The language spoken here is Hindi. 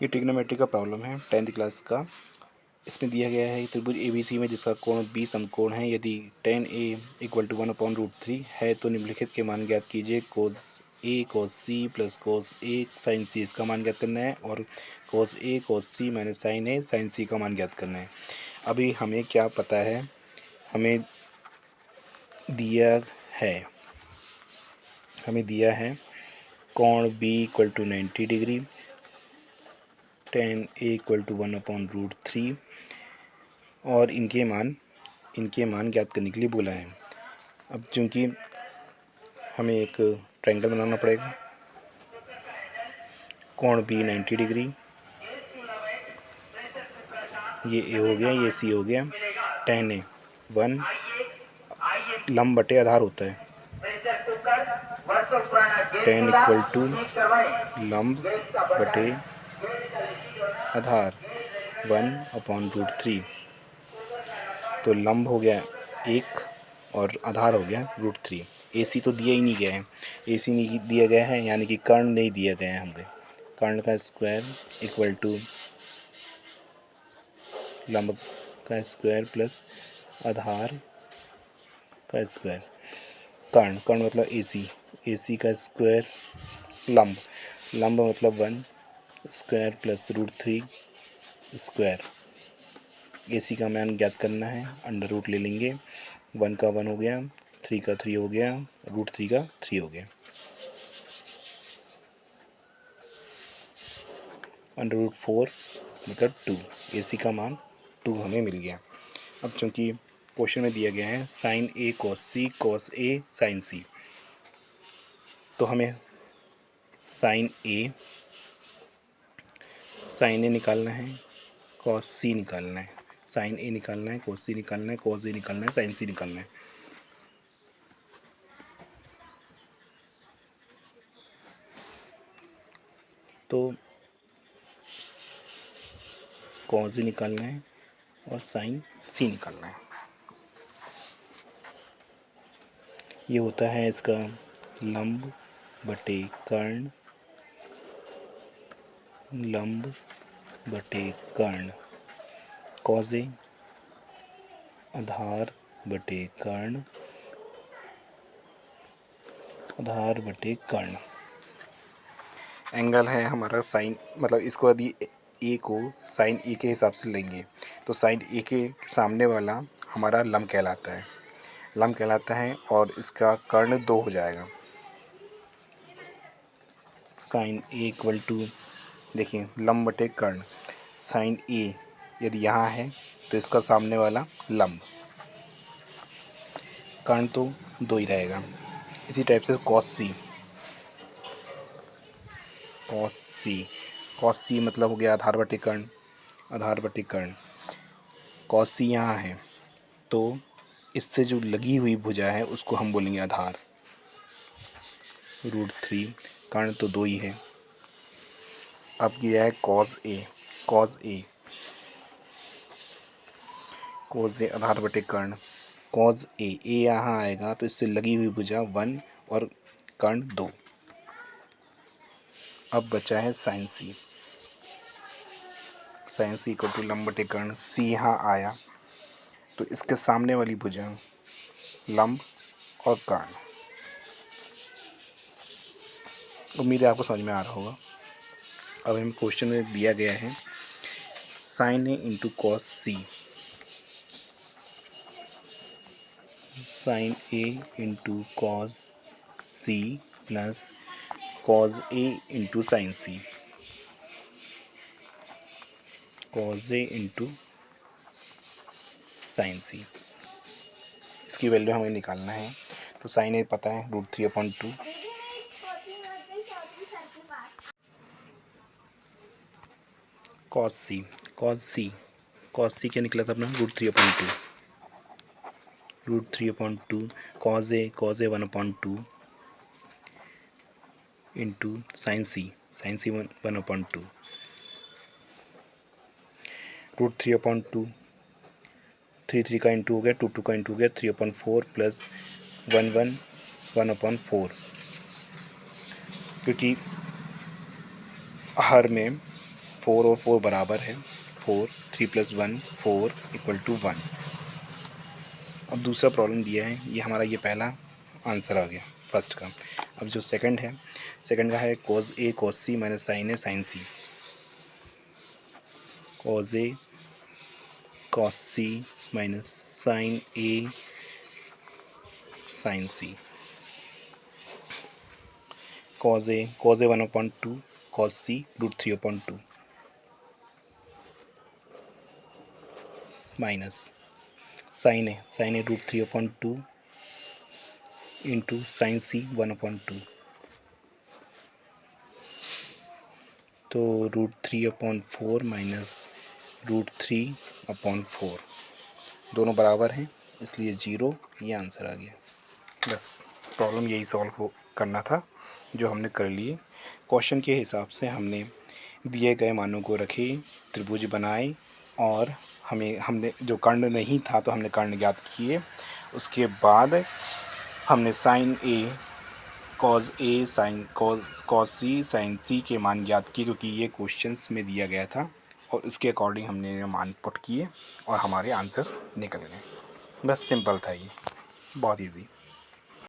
ये ट्रिग्नोमेट्री का प्रॉब्लम है 10th क्लास का। इसमें दिया गया है त्रिभुज ABC में जिसका कोण B समकोण है। यदि tan A = 1/√3 है तो निम्नलिखित के मान ज्ञात कीजिए। cos A cos C plus cos A sin C इसका मान ज्ञात करना है और cos A cos C minus sin A sin C का मान ज्ञात करना है। अभी हमें क्या पता है, हमें दिया है कोण B = 90 डिग्री, tan A = 1/√3 और इनके मान ज्ञात करने के लिए बोला है। अब चूँकि हमें एक ट्रायंगल बनाना पड़ेगा। कोण B 90 डिग्री, ये A हो गया, ये C हो गया। tan A 1 लंब बटे आधार होता है। tan = लंब बटे आधार 1/√3। तो लंब हो गया 1 और आधार हो गया √3। AC तो दिया ही नहीं गया है, AC नहीं दिया गया है यानी कि कर्ण नहीं दिया गया है हमें। कर्ण का स्क्वायर = लंब का स्क्वायर प्लस आधार का स्क्वायर। कर्ण मतलब AC का स्क्वायर, लंब मतलब 1 स्क्वायर प्लस √3 स्क्वायर। AC का मान ज्ञात करना है, अंडर रूट ले लेंगे। 1 का 1 हो गया, 3 का 3 हो गया, √3 का 3 हो गया। √4 मतलब 2। AC का मान 2 हमें मिल गया। अब चूँकि क्वेश्चन में दिया गया है sin A cos C cos A sin C, तो हमें sin A निकालना है, cos C निकालना है। sin A निकालना है, cos C निकालना है, cos A निकालना है, sin C निकालना है। तो cos A निकालना है और sin C निकालना है। ये होता है इसका लंब बटे कर्ण, लंब बटे कर्ण। cos A आधार बटे कर्ण, आधार बटे कर्ण। एंगल है हमारा साइन, मतलब इसको यदि A को साइन A के हिसाब से लेंगे तो साइन A के सामने वाला हमारा लंब कहलाता है और इसका कर्ण 2 हो जाएगा। साइन A = देखिए लंब बटे कर्ण। साइन A यदि यहाँ है तो इसका सामने वाला लंब, कर्ण तो 2 ही रहेगा। इसी टाइप से cos C मतलब हो गया आधार बटे कर्ण। cos C यहाँ है तो इससे जो लगी हुई भुजा है उसको हम बोलेंगे आधार, √3। कर्ण तो 2 ही है। अब किया है cos A आधार बटे कर्ण। cos A यहाँ आएगा तो इससे लगी हुई भुजा 1 और कर्ण 2। अब बचा है sin C = लंब बटे कर्ण। C यहाँ आया तो इसके सामने वाली भुजा लंब और कर्ण। उम्मीद है आपको समझ में आ रहा होगा। अब हमें क्वेश्चन में दिया गया है sin A × cos C, sin A × cos C plus cos A × sin C, cos A × sin C। इसकी वैल्यू हमें निकालना है। तो sin A पता है √3/2, cos C क्या निकला था अपना √3/2, cos A 1/2 into sin C 1/2, √3/2, 3 का इंटू हो गया, 2 का इंटू हो गया, 3/4 प्लस 1/4, क्योंकि हर में 4 और 4 बराबर है 4, 3 + 1 4 = 1। अब दूसरा प्रॉब्लम दिया है, ये हमारा ये पहला आंसर आ गया फर्स्ट का। अब जो सेकंड है, सेकंड का है cos A cos C - sin A sin C। cos A cos C - sin A sin C। cos A 1/2 cos C √3/2 minus sin A √3/2 into sin C 1/2। तो √3/4 माइनस √3/4 दोनों बराबर हैं, इसलिए 0, ये आंसर आ गया। बस प्रॉब्लम यही सॉल्व करना था, जो हमने कर लिए। क्वेश्चन के हिसाब से हमने दिए गए मानों को रखे, त्रिभुज बनाए, और हमने जो कर्ण नहीं था तो हमने कर्ण ज्ञात किए। उसके बाद हमने साइन ए कॉज ए साइन कॉज सी साइन सी के मान ज्ञात किए, क्योंकि ये क्वेश्चंस में दिया गया था, और उसके अकॉर्डिंग हमने मान पुट किए और हमारे आंसर्स निकल गए। बस सिंपल था ये, बहुत इजी।